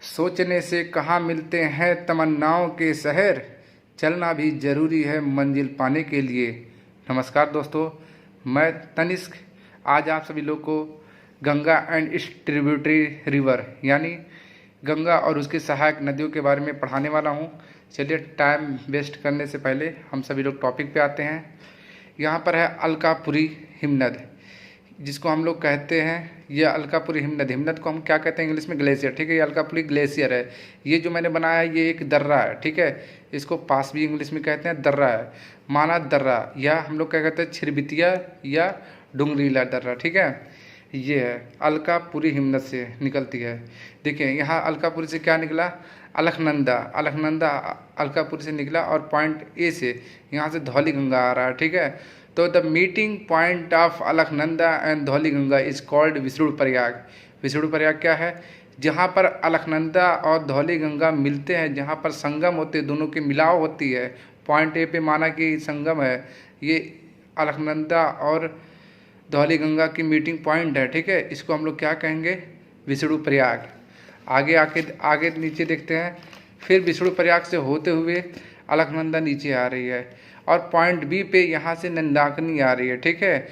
सोचने से कहाँ मिलते हैं तमन्नाओं के शहर, चलना भी ज़रूरी है मंजिल पाने के लिए। नमस्कार दोस्तों, मैं तनिष्क आज आप सभी लोग को Ganga and it's tributary river यानी गंगा और उसकी सहायक नदियों के बारे में पढ़ाने वाला हूँ। चलिए टाइम वेस्ट करने से पहले हम सभी लोग टॉपिक पे आते हैं। यहाँ पर है अलकापुरी हिमनद, जिसको हम लोग कहते हैं ये अलकापुरी हिमनद। हिमनद को हम क्या कहते हैं इंग्लिश में? ग्लेशियर। ठीक है, ये अलकापुरी ग्लेशियर है। ये जो मैंने बनाया है ये एक दर्रा है। ठीक है, इसको पास भी इंग्लिश में कहते हैं, दर्रा है, माना दर्रा, या हम लोग क्या कहते हैं छिरबितिया या डुंगरीला दर्रा। ठीक है, ये है अलकापुरी हिमनद से निकलती है। देखिए यहाँ अलकापुरी से क्या निकला? अलखनंदा। अलखनंदा अलकापुरी से निकला और पॉइंट ए से यहाँ से धौलीगंगा आ रहा है। ठीक है, तो the meeting point of Alaknanda and Dhauliganga is called Vishnuprayag. Vishnuprayag क्या है? जहाँ पर अलखनंदा और धौलीगंगा मिलते हैं, जहाँ पर संगम होते हैं, दोनों की मिलाव होती है। पॉइंट ए पे माना कि संगम है, ये अलखनंदा और धौलीगंगा की मीटिंग पॉइंट है। ठीक है, इसको हम लोग क्या कहेंगे? विष्णुप्रयाग। आगे नीचे देखते हैं। फिर विष्णुप्रयाग से होते हुए अलखनंदा नीचे आ रही है और पॉइंट बी पे यहाँ से नंदाकिनी आ रही है। ठीक है,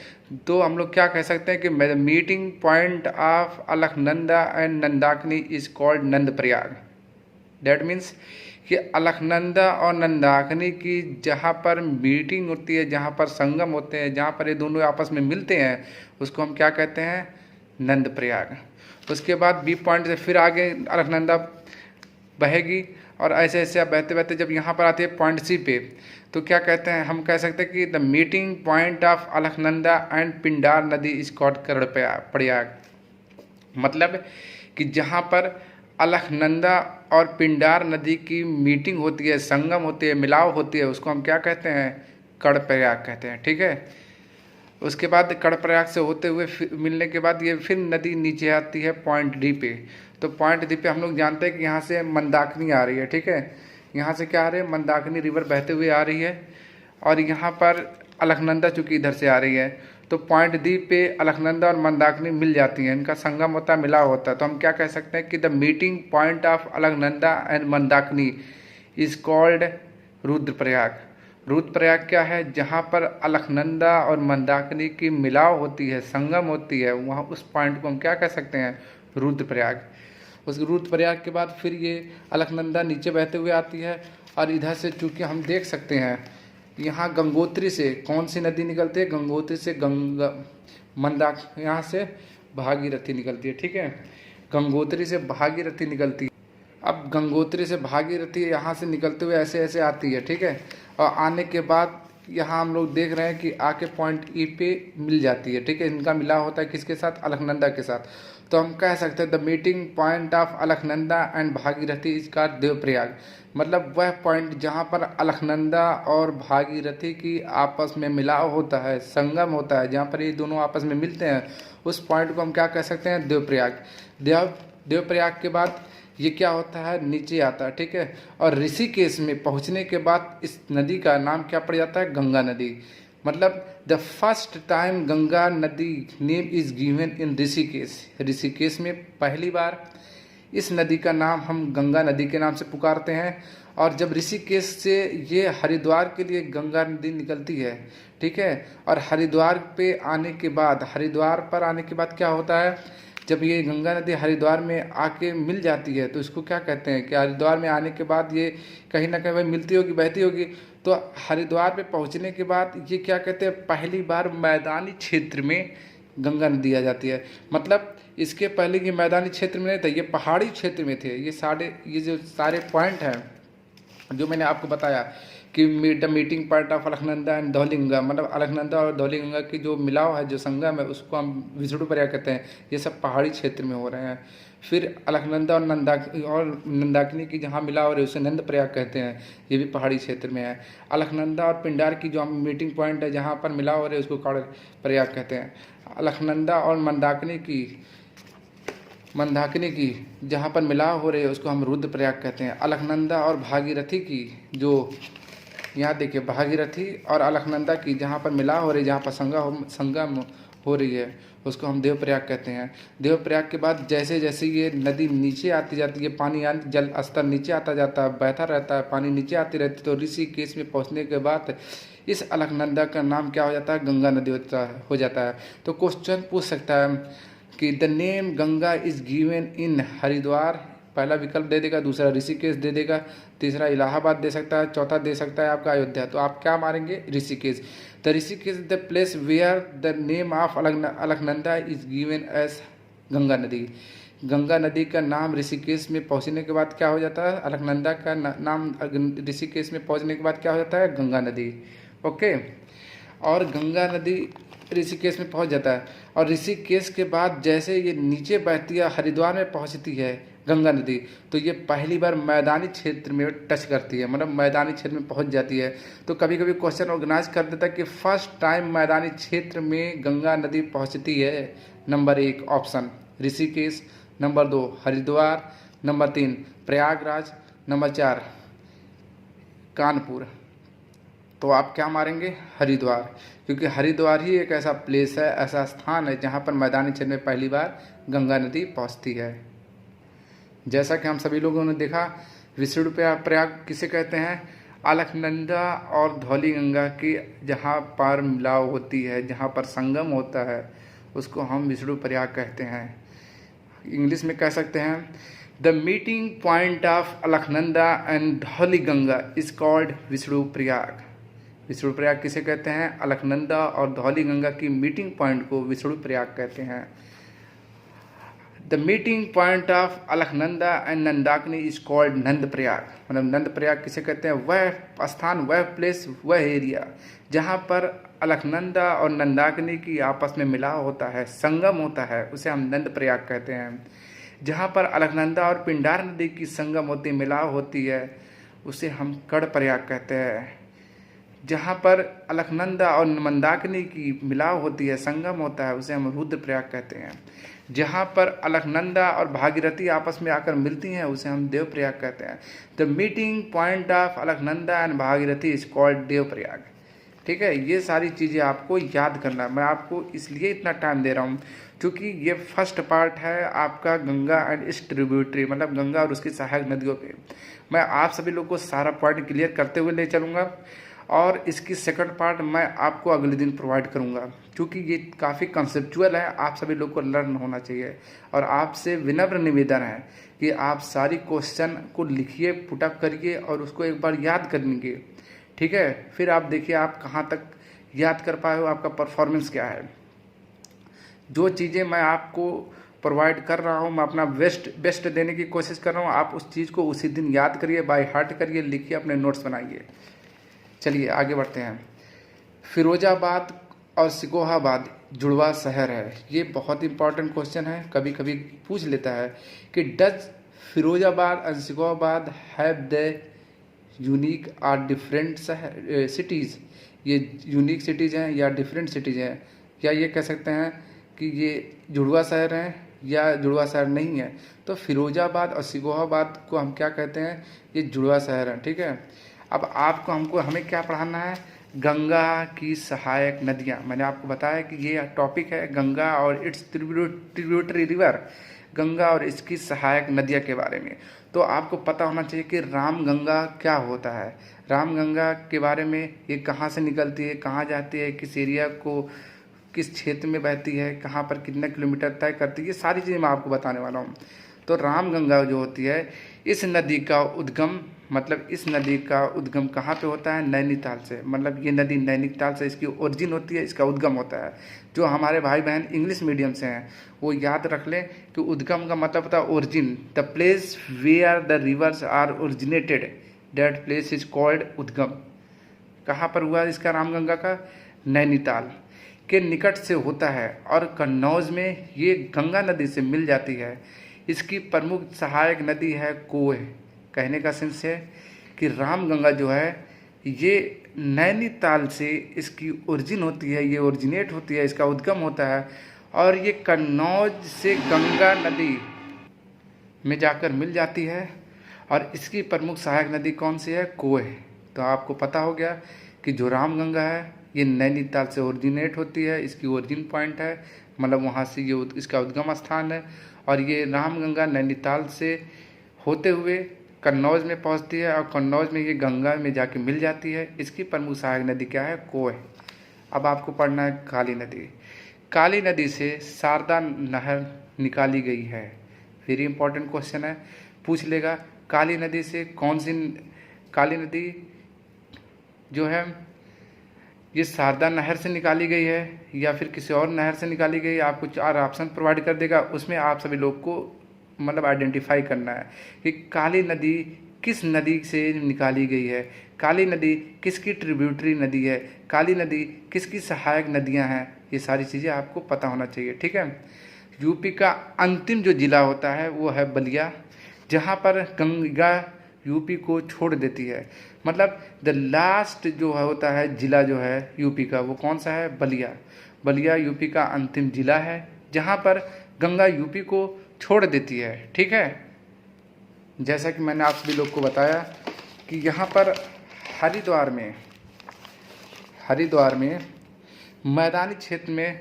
तो हम लोग क्या कह सकते हैं कि meeting point of Alaknanda and Nandakini is called Nandprayag. That means कि अलखनंदा और नंदाकिनी की जहाँ पर मीटिंग होती है, जहाँ पर संगम होते हैं, जहाँ पर ये दोनों आपस में मिलते हैं, उसको हम क्या कहते हैं? नंदप्रयाग। उसके बाद बी पॉइंट से फिर आगे अलखनंदा बहेगी और ऐसे ऐसे बहते बहते जब यहाँ पर आती है पॉइंट सी पे, तो क्या कहते हैं? हम कह सकते हैं कि the meeting point of Alaknanda and Pindar नदी इज कॉल्ड कर्णप्रयाग। मतलब कि जहाँ पर अलखनंदा और पिंडार नदी की मीटिंग होती है, संगम होती है, मिलाव होती है, उसको हम क्या कहते हैं? कर्णप्रयाग कहते हैं। ठीक है, उसके बाद कर्णप्रयाग से होते हुए मिलने के बाद ये फिर नदी नीचे आती है पॉइंट डी पे। तो पॉइंट डी पे हम लोग जानते हैं कि यहाँ से मंदाकिनी आ रही है। ठीक है, यहाँ से क्या आ रही है? मंदाकिनी रिवर बहते हुए आ रही है और यहाँ पर अलखनंदा चूँकि इधर से आ रही है, तो पॉइंट डी पे अलखनंदा और मंदाकिनी मिल जाती हैं, इनका संगम होता है, मिलाव होता है। तो हम क्या कह सकते हैं कि the meeting point of Alaknanda and Mandakini is called Rudraprayag. Rudraprayag क्या है? जहाँ पर अलखनंदा और मंदाकिनी की मिलाव होती है, संगम होती है, वहाँ उस पॉइंट को हम क्या कह सकते हैं? रुद्रप्रयाग। उस रुद्रप्रयाग के बाद फिर ये अलखनंदा नीचे बहते हुए आती है और इधर से चूँकि हम देख सकते हैं यहाँ गंगोत्री से कौन सी नदी निकलती है? गंगोत्री से यहाँ से भागीरथी निकलती है। ठीक है, गंगोत्री से भागीरथी निकलती है। अब गंगोत्री से भागीरथी यहाँ से निकलते हुए ऐसे ऐसे आती है। ठीक है, और आने के बाद यहाँ हम लोग देख रहे हैं कि आके पॉइंट ई पे मिल जाती है। ठीक है, इनका मिलाव होता है किसके साथ? अलखनंदा के साथ। तो हम कह सकते हैं the meeting point of Alaknanda and Bhagirathi is called Devprayag. मतलब वह पॉइंट जहाँ पर अलखनंदा और भागीरथी की आपस में मिलाव होता है, संगम होता है, जहाँ पर ये दोनों आपस में मिलते हैं, उस पॉइंट को हम क्या कह सकते हैं? देवप्रयाग। देवप्रयाग के बाद ये क्या होता है? नीचे आता है। ठीक है, और ऋषिकेश में पहुंचने के बाद इस नदी का नाम क्या पड़ जाता है? गंगा नदी। मतलब द फर्स्ट टाइम गंगा नदी name is given in Rishikesh. Rishikesh में पहली बार इस नदी का नाम हम गंगा नदी के नाम से पुकारते हैं। और जब ऋषिकेश से ये हरिद्वार के लिए गंगा नदी निकलती है, ठीक है, और हरिद्वार पर आने के बाद क्या होता है? जब ये गंगा नदी हरिद्वार में आके मिल जाती है तो इसको क्या कहते हैं कि हरिद्वार में आने के बाद ये कहीं ना कहीं मिलती होगी, बहती होगी। तो हरिद्वार पे पहुंचने के बाद ये क्या कहते हैं? पहली बार मैदानी क्षेत्र में गंगा नदी आ जाती है। मतलब इसके पहले ये मैदानी क्षेत्र में नहीं था, ये पहाड़ी क्षेत्र में थे। ये जो सारे पॉइंट हैं जो मैंने आपको बताया कि the meeting point of Alaknanda and Dhauliganga, मतलब अलखनंदा और धौलीगंगा की जो मिलाव है, जो संगम है, उसको हम विष्णुप्रयाग कहते हैं। ये सब पहाड़ी क्षेत्र में हो रहे हैं। फिर अलखनंदा और नंदाकिनी की जहाँ मिलाव हो रही है उसे नंदप्रयाग कहते हैं, ये भी पहाड़ी क्षेत्र में है। अलखनंदा और पिंडार की जो मीटिंग पॉइंट है, जहाँ पर मिलाव हो रही है, उसको कर्णप्रयाग कहते हैं। अलखनंदा और मंदाकिनी की जहाँ पर मिलाव हो रही है उसको हम रुद्रप्रयाग कहते हैं। अलखनंदा और भागीरथी की जो यहाँ देखिए, भागीरथी और अलखनंदा की जहाँ पर मिलाव हो रही है, जहाँ पर संगम हो रही है उसको हम देवप्रयाग कहते हैं। देवप्रयाग के बाद जैसे जैसे ये नदी नीचे आती जाती है, पानी जल स्तर नीचे आता जाता है, बहता रहता है, पानी नीचे आती रहती है, तो ऋषिकेश में पहुंचने के बाद इस अलकनंदा का नाम क्या हो जाता है? गंगा नदी हो जाता है। तो क्वेश्चन पूछ सकता है कि the name Ganga is given in Haridwar, पहला विकल्प दे देगा, दूसरा ऋषिकेश दे देगा, तीसरा इलाहाबाद दे सकता है, चौथा दे सकता है आपका अयोध्या। तो आप क्या मारेंगे? Rishikesh. The Rishikesh the place where the name of Alaknanda is given as Ganga नदी। गंगा नदी का नाम ऋषिकेश में पहुंचने के बाद क्या हो जाता है? अलकनंदा का नाम ऋषिकेश में पहुंचने के बाद क्या हो जाता है? गंगा नदी। ओके, और गंगा नदी ऋषिकेश में पहुंच जाता है, और ऋषिकेश के बाद जैसे ये नीचे बहती है हरिद्वार में पहुंचती है गंगा नदी, तो ये पहली बार मैदानी क्षेत्र में टच करती है, मतलब मैदानी क्षेत्र में पहुंच जाती है। तो कभी कभी क्वेश्चन ऑर्गेनाइज कर देता है कि फर्स्ट टाइम मैदानी क्षेत्र में गंगा नदी पहुंचती है। Number 1 option Rishikesh, number 2 Haridwar, number 3 Prayagraj, number 4 Kanpur. तो आप क्या मारेंगे? हरिद्वार, क्योंकि हरिद्वार ही एक ऐसा प्लेस है, ऐसा स्थान है जहाँ पर मैदानी क्षेत्र में पहली बार गंगा नदी पहुँचती है। जैसा कि हम सभी लोगों ने देखा, विष्णु प्रयाग किसे कहते हैं? अलकनंदा और धौली गंगा की जहाँ पर मिलाव होती है, जहाँ पर संगम होता है, उसको हम विष्णु प्रयाग कहते हैं। इंग्लिश में कह सकते हैं the meeting point of Alaknanda and Dhauli Ganga is called Vishnu Prayag. Vishnu Prayag किसे कहते हैं? अलकनंदा और धौली गंगा की मीटिंग पॉइंट को विष्णु प्रयाग कहते हैं। The meeting point of Alaknanda and Nandakini is called Nandprayag. मतलब नंद प्रयाग किसे कहते हैं? वह स्थान, वह प्लेस, वह एरिया जहाँ पर अलकनंदा और नंदाकिनी की आपस में मिलाव होता है, संगम होता है, उसे हम नंद प्रयाग कहते हैं। जहाँ पर अलकनंदा और पिंडार नदी की संगम होती, मिलाव होती है, उसे हम कड़ प्रयाग कहते हैं। जहाँ पर अलकनंदा और मंदाकिनी की मिलाव होती है, संगम होता है, उसे हम रुद्र प्रयाग कहते हैं। जहाँ पर अलकनंदा और भागीरथी आपस में आकर मिलती हैं, उसे हम देव प्रयाग कहते हैं। The meeting point of Alaknanda and Bhagirathi is called Devprayag. ठीक है, ये सारी चीज़ें आपको याद करना है। मैं आपको इसलिए इतना टाइम दे रहा हूँ क्योंकि ये फर्स्ट पार्ट है आपका गंगा एंड इट्स ट्रिब्यूटरी, मतलब गंगा और उसकी सहायक नदियों पे। मैं आप सभी लोग को सारा पॉइंट क्लियर करते हुए ले चलूँगा, और इसकी सेकंड पार्ट मैं आपको अगले दिन प्रोवाइड करूंगा, क्योंकि ये काफ़ी कंसेप्चुअल है, आप सभी लोग को लर्न होना चाहिए। और आपसे विनम्र निवेदन है कि आप सारी क्वेश्चन को लिखिए, पुटअप करिए और उसको एक बार याद कर लीजिए। ठीक है, फिर आप देखिए आप कहाँ तक याद कर पाए हो, आपका परफॉर्मेंस क्या है। जो चीज़ें मैं आपको प्रोवाइड कर रहा हूँ, मैं अपना बेस्ट देने की कोशिश कर रहा हूँ, आप उस चीज़ को उसी दिन याद करिए, बाय हार्ट करिए, लिखिए, अपने नोट्स बनाइए। चलिए आगे बढ़ते हैं। फिरोजाबाद और सिकोहाबाद जुड़वा शहर है, ये बहुत इंपॉर्टेंट क्वेश्चन है, कभी कभी पूछ लेता है कि does Firozabad and Shikohabad have the unique और डिफरेंट सिटीज़। ये यूनिक सिटीज़ हैं या डिफरेंट सिटीज़ हैं, या ये कह सकते हैं कि ये जुड़वा शहर हैं या जुड़वा शहर नहीं है। तो फिरोजाबाद और सिकोहाबाद को हम क्या कहते हैं? ये जुड़वा शहर हैं। ठीक है, अब आपको हमें क्या पढ़ाना है? गंगा की सहायक नदियाँ। मैंने आपको बताया कि ये टॉपिक है गंगा और इट्स ट्रिब्यूटरी रिवर, गंगा और इसकी सहायक नदियाँ के बारे में। तो आपको पता होना चाहिए कि रामगंगा क्या होता है, रामगंगा के बारे में, ये कहाँ से निकलती है, कहाँ जाती है, किस एरिया को, किस क्षेत्र में बहती है, कहाँ पर कितना किलोमीटर तय करती है, ये सारी चीज़ें मैं आपको बताने वाला हूँ। तो रामगंगा जो होती है, इस नदी का उद्गम, मतलब इस नदी का उद्गम कहाँ पे होता है? नैनीताल से। मतलब ये नदी नैनीताल से इसकी ओरिजिन होती है, इसका उद्गम होता है। जो हमारे भाई बहन इंग्लिश मीडियम से हैं वो याद रख लें कि उद्गम का मतलब होता है origin, the place where the rivers are originated, that place is called उद्गम। कहाँ पर हुआ इसका? रामगंगा का नैनीताल के निकट से होता है, और कन्नौज में ये गंगा नदी से मिल जाती है। इसकी प्रमुख सहायक नदी है कोह। कहने का सेंस है कि रामगंगा जो है ये नैनीताल से इसकी ओरिजिन होती है, ये ओरिजिनेट होती है, इसका उद्गम होता है, और ये कन्नौज से गंगा नदी में जाकर मिल जाती है। और इसकी प्रमुख सहायक नदी कौन सी है? कोह। तो आपको पता हो गया कि जो रामगंगा है ये नैनीताल से ओरिजिनेट होती है, इसकी ओरिजिन पॉइंट है, मतलब वहाँ से ये इसका उद्गम स्थान है। और ये रामगंगा नैनीताल से होते हुए कन्नौज में पहुँचती है और कन्नौज में ये गंगा में जाके मिल जाती है। इसकी प्रमुख सहायक नदी क्या है? कोह। अब आपको पढ़ना है काली नदी। काली नदी से शारदा नहर निकाली गई है। वेरी इंपॉर्टेंट क्वेश्चन है, पूछ लेगा काली नदी से कौन सी काली नदी जो है ये शारदा नहर से निकाली गई है या फिर किसी और नहर से निकाली गई है। आपको 4 ऑप्शन प्रोवाइड कर देगा, उसमें आप सभी लोग को मतलब आइडेंटिफाई करना है कि काली नदी किस नदी से निकाली गई है, काली नदी किसकी ट्रिब्यूटरी नदी है, काली नदी किसकी सहायक नदियां हैं। ये सारी चीज़ें आपको पता होना चाहिए, ठीक है। यूपी का अंतिम जो ज़िला होता है वो है बलिया, जहाँ पर गंगा यूपी को छोड़ देती है। मतलब द लास्ट जो होता है ज़िला जो है यूपी का, वो कौन सा है? बलिया। बलिया यूपी का अंतिम ज़िला है जहाँ पर गंगा यूपी को छोड़ देती है, ठीक है। जैसा कि मैंने आप सभी लोग को बताया कि यहाँ पर हरिद्वार में मैदानी क्षेत्र में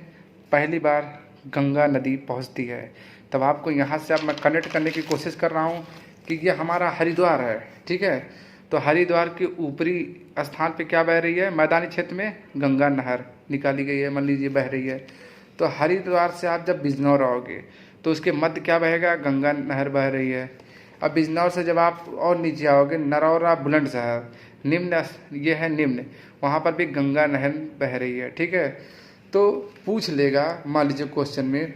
पहली बार गंगा नदी पहुँचती है। तब आपको यहाँ से अब मैं कनेक्ट करने की कोशिश कर रहा हूँ कि ये हमारा हरिद्वार है, ठीक है। तो हरिद्वार के ऊपरी स्थान पे क्या बह रही है? मैदानी क्षेत्र में गंगा नहर निकाली गई है, मान लीजिए बह रही है। तो हरिद्वार से आप जब बिजनौर आओगे तो उसके मध्य क्या बहेगा? गंगा नहर बह रही है। अब बिजनौर से जब आप और नीचे आओगे, नरौरा बुलंदशहर निम्न, ये है निम्न, वहाँ पर भी गंगा नहर बह रही है, ठीक है। तो पूछ लेगा मान लीजिए क्वेश्चन में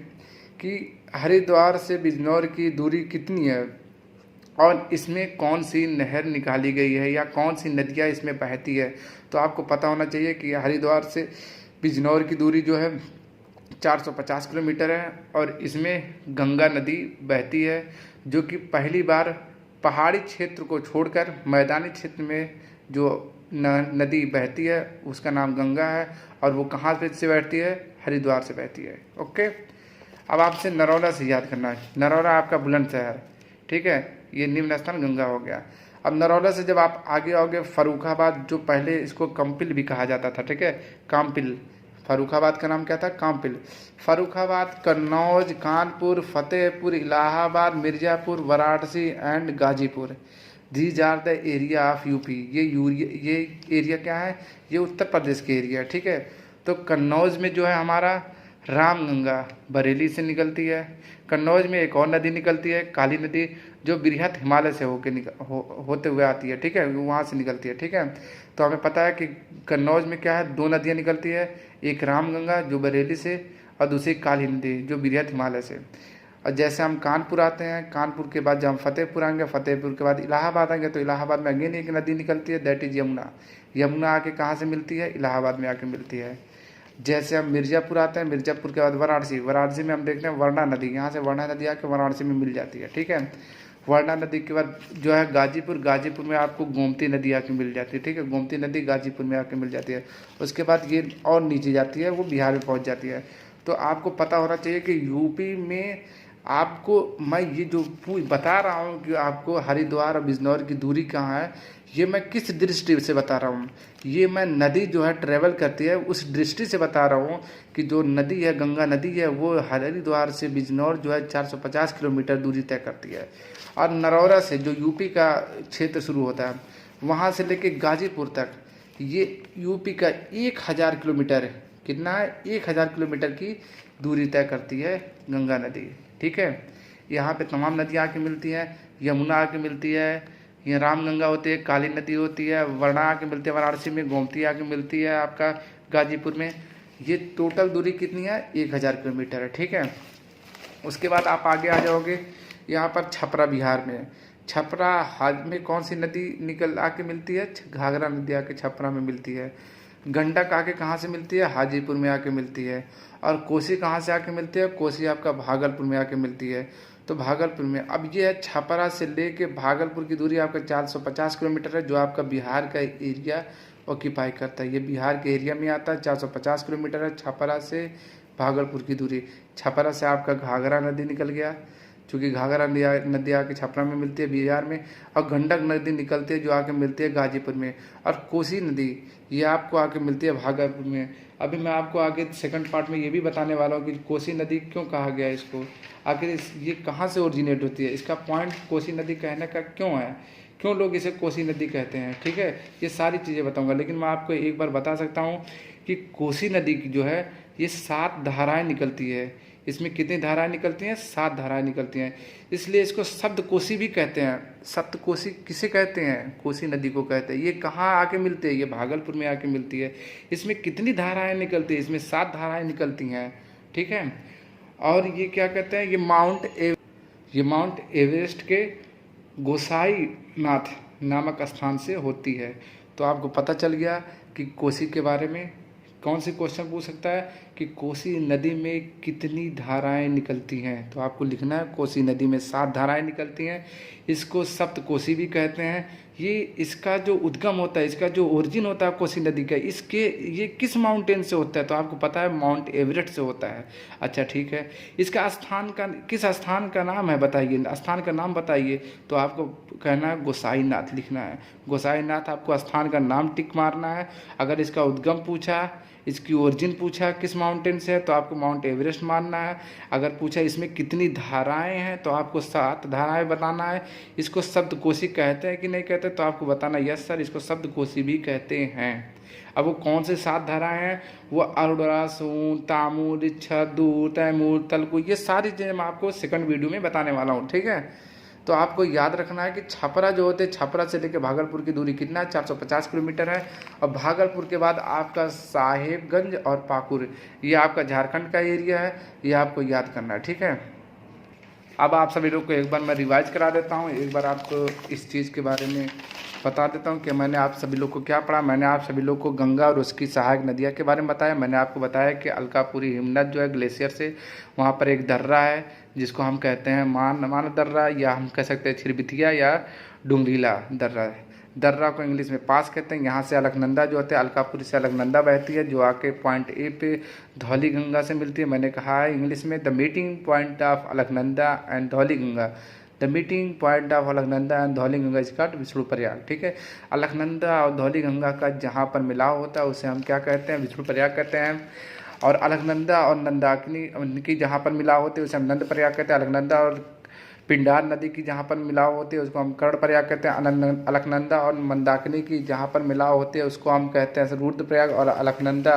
कि हरिद्वार से बिजनौर की दूरी कितनी है और इसमें कौन सी नहर निकाली गई है या कौन सी नदियाँ इसमें बहती है। तो आपको पता होना चाहिए कि हरिद्वार से बिजनौर की दूरी जो है 450 किलोमीटर है और इसमें गंगा नदी बहती है, जो कि पहली बार पहाड़ी क्षेत्र को छोड़कर मैदानी क्षेत्र में जो नदी बहती है उसका नाम गंगा है। और वो कहाँ से बहती है? हरिद्वार से बहती है, ओके। अब आपसे नरौला से याद करना है। नरौला आपका बुलंदशहर, ठीक है, ये निम्न स्थान गंगा हो गया। अब नरौला से जब आप आगे आओगे फर्रुखाबाद, जो पहले इसको कंपिल भी कहा जाता था, ठीक है, काम्पिल। फर्रुखाबाद का नाम क्या था? Kampil. Farrukhabad, Kannauj, Kanpur, Fatehpur, Allahabad, Mirzapur, Varanasi and Ghazipur, these are the area of UP. ये एरिया क्या है? ये उत्तर प्रदेश के एरिया है, ठीक है। तो कन्नौज में जो है हमारा रामगंगा बरेली से निकलती है। कन्नौज में एक और नदी निकलती है, काली नदी, जो बृहत हिमालय से होते हुए आती है, ठीक है, वहाँ से निकलती है, ठीक है। तो हमें पता है कि कन्नौज में क्या है? 2 नदियाँ निकलती है, एक रामगंगा जो बरेली से और दूसरी काली नदी जो बृहत हिमालय से। और जैसे हम कानपुर आते हैं, कानपुर के बाद जब हम फतेहपुर आएंगे, फतेहपुर के बाद इलाहाबाद आएंगे, तो इलाहाबाद में अगेन एक नदी निकलती है, दैट इज़ यमुना। यमुना आके कहाँ से मिलती है? इलाहाबाद में आके मिलती है। जैसे हम मिर्ज़ापुर आते हैं, मिर्ज़ापुर के बाद वाराणसी में हम देखते हैं वर्णा नदी, यहाँ से वर्णा नदी आके वाराणसी में मिल जाती है, ठीक है। वर्णा नदी के बाद जो है गाजीपुर में आपको गोमती नदी आके मिल जाती है, ठीक है, गोमती नदी गाजीपुर में आके मिल जाती है। उसके बाद ये और नीचे जाती है, वो बिहार में पहुँच जाती है। तो आपको पता होना चाहिए कि यूपी में आपको मैं ये जो बता रहा हूँ कि आपको हरिद्वार और बिजनौर की दूरी कहाँ है, ये मैं किस दृष्टि से बता रहा हूँ? ये मैं नदी जो है ट्रेवल करती है उस दृष्टि से बता रहा हूँ कि जो नदी है गंगा नदी है वो हरिद्वार से बिजनौर जो है 450 किलोमीटर दूरी तय करती है। और नरौरा से जो यूपी का क्षेत्र शुरू होता है वहाँ से लेके गाजीपुर तक ये यूपी का 1000 किलोमीटर, कितना है? 1000 किलोमीटर की दूरी तय करती है गंगा नदी, ठीक है। यहाँ पे तमाम नदियाँ आके मिलती हैं, यमुना आके मिलती है, ये रामगंगा होती है, काली नदी होती है, वर्णा आके मिलती है वाराणसी में, गोमती आके मिलती है आपका गाजीपुर में। ये टोटल दूरी कितनी है? 1000 किलोमीटर है, ठीक है। उसके बाद आप आगे आ जाओगे, यहाँ पर छपरा बिहार में, छपरा में कौन सी नदी निकल आके मिलती है? घाघरा नदी आके छपरा में मिलती है। गंडक आके कहाँ से मिलती है? हाजीपुर में आके मिलती है। और कोसी कहाँ से आके मिलती है? कोसी आपका भागलपुर में आके मिलती है। तो भागलपुर में अब ये है छपरा से लेके भागलपुर की दूरी आपका 450 किलोमीटर है, जो आपका बिहार का एरिया ऑक्यूपाई करता है। ये बिहार के एरिया में आता है, 450 किलोमीटर है छपरा से भागलपुर की दूरी। छपरा से आपका घाघरा नदी निकल गया चूँकि घाघरा नदी आके छपरा में मिलती है बिहार में, और गंडक नदी निकलती है जो आके मिलती है गाजीपुर में, और कोसी नदी ये आपको आके मिलती है भागलपुर में। अभी मैं आपको आगे सेकंड पार्ट में ये भी बताने वाला हूँ कि कोसी नदी क्यों कहा गया है इसको, आखिर ये कहाँ से ओरिजिनेट होती है, इसका पॉइंट कोसी नदी कहने का क्यों है, क्यों लोग इसे कोसी नदी कहते हैं। ठीक है, ये सारी चीज़ें बताऊंगा, लेकिन मैं आपको एक बार बता सकता हूँ कि कोसी नदी की जो है ये 7 धाराएं निकलती है। इसमें कितनी धाराएं निकलती हैं? 7 धाराएं निकलती हैं, इसलिए इसको शब्द कोसी भी कहते हैं। सप्त कोसी किसे कहते हैं? कोसी नदी को कहते हैं। ये कहाँ आके मिलती है? ये भागलपुर में आके मिलती है। इसमें कितनी धाराएं निकलती है? इसमें 7 धाराएं निकलती हैं। ठीक है, और ये क्या कहते हैं? ये माउंट एवरेस्ट के गोसाईनाथ नामक स्थान से होती है। तो आपको पता चल गया कि कोसी के बारे में। कौन से क्वेश्चन पूछ सकता है कि कोसी नदी में कितनी धाराएं निकलती हैं? तो आपको लिखना है कोसी नदी में 7 धाराएं निकलती हैं। इसको सप्त कोसी भी कहते हैं। ये इसका जो उद्गम होता है, इसका जो ओरिजिन होता है कोसी नदी का, ये किस माउंटेन से होता है? तो आपको पता है माउंट एवरेस्ट से होता है। अच्छा ठीक है, इसका किस स्थान का नाम है बताइए, स्थान का नाम बताइए। तो आपको कहना है गोसाईनाथ लिखना है। गोसाईनाथ आपको स्थान का नाम टिक मारना है। अगर इसका उद्गम पूछा, इसकी ओरिजिन पूछा किस माउंटेन से है, तो आपको माउंट एवरेस्ट मानना है। अगर पूछा इसमें कितनी धाराएं हैं, तो आपको 7 धाराएं बताना है। इसको शब्द कोसी कहते हैं कि नहीं कहते, तो आपको बताना यस सर इसको शब्द कोसी भी कहते हैं। अब वो कौन से 7 धाराएं हैं? वो अरुणा, सून, तामूल, इच्छा, दूर, तैमूर, तलकु, ये सारी चीज़ें मैं आपको सेकंड वीडियो में बताने वाला हूँ। ठीक है, तो आपको याद रखना है कि छपरा जो होते हैं, छपरा से लेकर भागलपुर की दूरी कितना है? 450 किलोमीटर है। और भागलपुर के बाद आपका साहेबगंज और पाकुड़, ये आपका झारखंड का एरिया है। ये आपको याद करना है। ठीक है, अब आप सभी लोग को एक बार मैं रिवाइज करा देता हूँ, एक बार आपको इस चीज़ के बारे में बता देता हूँ कि मैंने आप सभी लोग को क्या पढ़ा। मैंने आप सभी लोग को गंगा और उसकी सहायक नदियाँ के बारे में बताया। मैंने आपको बताया कि अलकापुरी हिमनद जो है ग्लेशियर से, वहाँ पर एक दर्रा है जिसको हम कहते हैं मान दर्रा, या हम कह सकते हैं छिरबिथिया या डुंगरीला दर्रा को इंग्लिश में पास कहते हैं। यहाँ से अलकनंदा जो होते हैं, अलकापुरी से अलकनंदा बहती है जो आके पॉइंट ए पे धौली गंगा से मिलती है। मैंने कहा है इंग्लिश में the meeting point of Alaknanda and Dhauli Ganga, the meeting point of Alaknanda and Dhauli Ganga इसका विष्णु प्रयाग। ठीक है, अलकनंदा और धौली गंगा का जहाँ पर मिलाव होता है उसे हम क्या कहते हैं? विष्णु प्रयाग कहते हैं। और अलकनंदा और नंदाकिनी की जहाँ पर मिलाव होते हैं उसे हम नंद प्रयाग कहते हैं। अलकनंदा और पिंडार नदी की जहाँ पर मिलाव होती है उसको हम कर्ण प्रयाग कहते हैं। अलकनंदा और मंदाकिनी की जहाँ पर मिलाव होते हैं उसको हम कहते हैं रुद्र प्रयाग। और अलकनंदा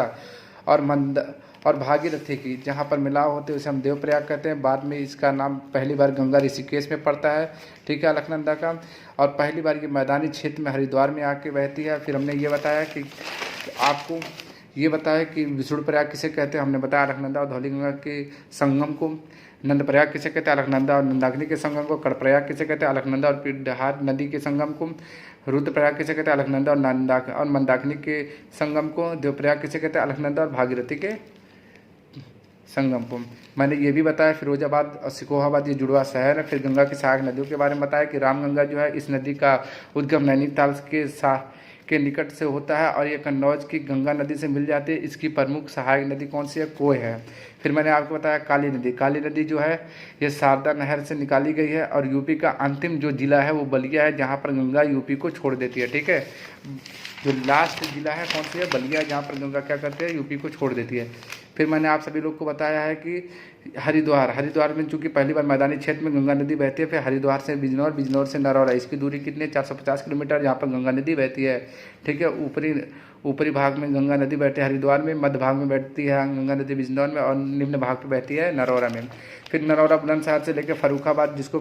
और भागीरथी की जहाँ पर मिलाव होते हैं उसे हम देव प्रयाग कहते हैं। बाद में इसका नाम पहली बार गंगा ऋषिकेश में पड़ता है। ठीक है, अलकनंदा का। और पहली बार ये मैदानी क्षेत्र में हरिद्वार में आके बहती है। फिर हमने ये बताया कि आपको ये बताया कि विष्णु प्रयाग किसे कहते हैं, हमने बताया अलकनंदा और धौली गंगा के संगम को। नंद प्रयाग किसे कहते हैं? अलकनंदा और नंदाकिनी के संगम को। कर्ण प्रयाग किसे कहते हैं? अलकनंदा और पिंडार नदी के संगम को। रुद्र प्रयाग किसे कहते हैं? अलकनंदा और मंदाकिनी के संगम को। देव प्रयाग किसे कहते हैं? अलकनंदा और भागीरथी के संगम को। मैंने ये भी बताया फिरोजाबाद और सिकोहाबाद ये जुड़वा शहर है। फिर गंगा की सहायक नदियों के बारे में बताया कि रामगंगा जो है इस नदी का उद्गम नैनीताल के निकट से होता है और ये कन्नौज की गंगा नदी से मिल जाती है। इसकी प्रमुख सहायक नदी कौन सी है? कोय है। फिर मैंने आपको बताया काली नदी जो है ये शारदा नहर से निकाली गई है। और यूपी का अंतिम जो जिला है वो बलिया है, जहाँ पर गंगा यूपी को छोड़ देती है। ठीक है, जो लास्ट जिला है कौन सी है? बलिया, जहाँ पर गंगा क्या करती है? यूपी को छोड़ देती है। फिर मैंने आप सभी लोग को बताया है कि हरिद्वार में चूंकि पहली बार मैदानी क्षेत्र में गंगा नदी बहती है। फिर हरिद्वार से बिजनौर से नरौरा, इसकी दूरी कितनी है? 450 किलोमीटर, जहाँ पर गंगा नदी बहती है। ठीक है, ऊपरी भाग में गंगा नदी बहती है हरिद्वार में, मध्य भाग में बैठती है गंगा नदी बिजनौर में, और निम्न भाग पर बहती है नरौरा में। फिर नरौरा बुलंदशहर से लेकर फर्रुखाबाद, जिसको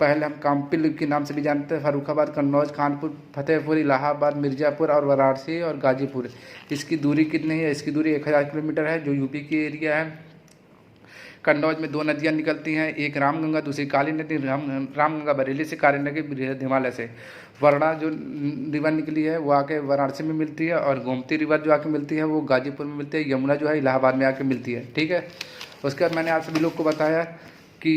पहले हम काम्पिल के नाम से भी जानते हैं, फर्रुखाबाद, कन्नौज, कानपुर, फतेहपुर, इलाहाबाद, मिर्ज़ापुर और वाराणसी और गाजीपुर, इसकी दूरी कितनी है? इसकी दूरी 1000 किलोमीटर है, जो यूपी की एरिया है। कन्नौज में 2 नदियाँ निकलती हैं, एक रामगंगा, दूसरी काली नदी। रामगंगा बरेली से, काली नदी हिमालय से। वरना जो रिवर निकली है वो आके वाराणसी में मिलती है, और गोमती रिवर जो आके मिलती है वो गाजीपुर में मिलती है। यमुना जो है इलाहाबाद में आके मिलती है। ठीक है, उसके बाद मैंने आप सभी लोग को बताया कि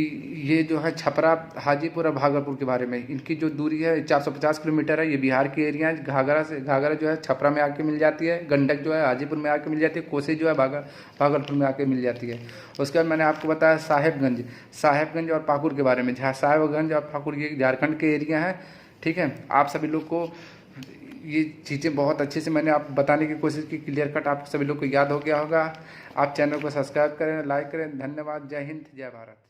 ये जो है छपरा, हाजीपुर और भागलपुर के बारे में। इनकी जो दूरी है 450 किलोमीटर है। ये बिहार के एरिया है। घाघरा जो है छपरा में आके मिल जाती है। गंडक जो है हाजीपुर में आके मिल जाती है। कोसी जो है भागलपुर में आके मिल जाती है। उसके बाद मैंने आपको बताया साहेबगंज और पाकुड़ के बारे में। जहाँ साहेबगंज और पाकुड़ ये झारखंड के एरिया हैं। ठीक है, आप सभी लोग को ये चीज़ें बहुत अच्छे से मैंने आप बताने की कोशिश की, क्लियर कट आप सभी लोग को याद हो गया होगा। आप चैनल को सब्सक्राइब करें, लाइक करें। धन्यवाद। जय हिंद, जय भारत।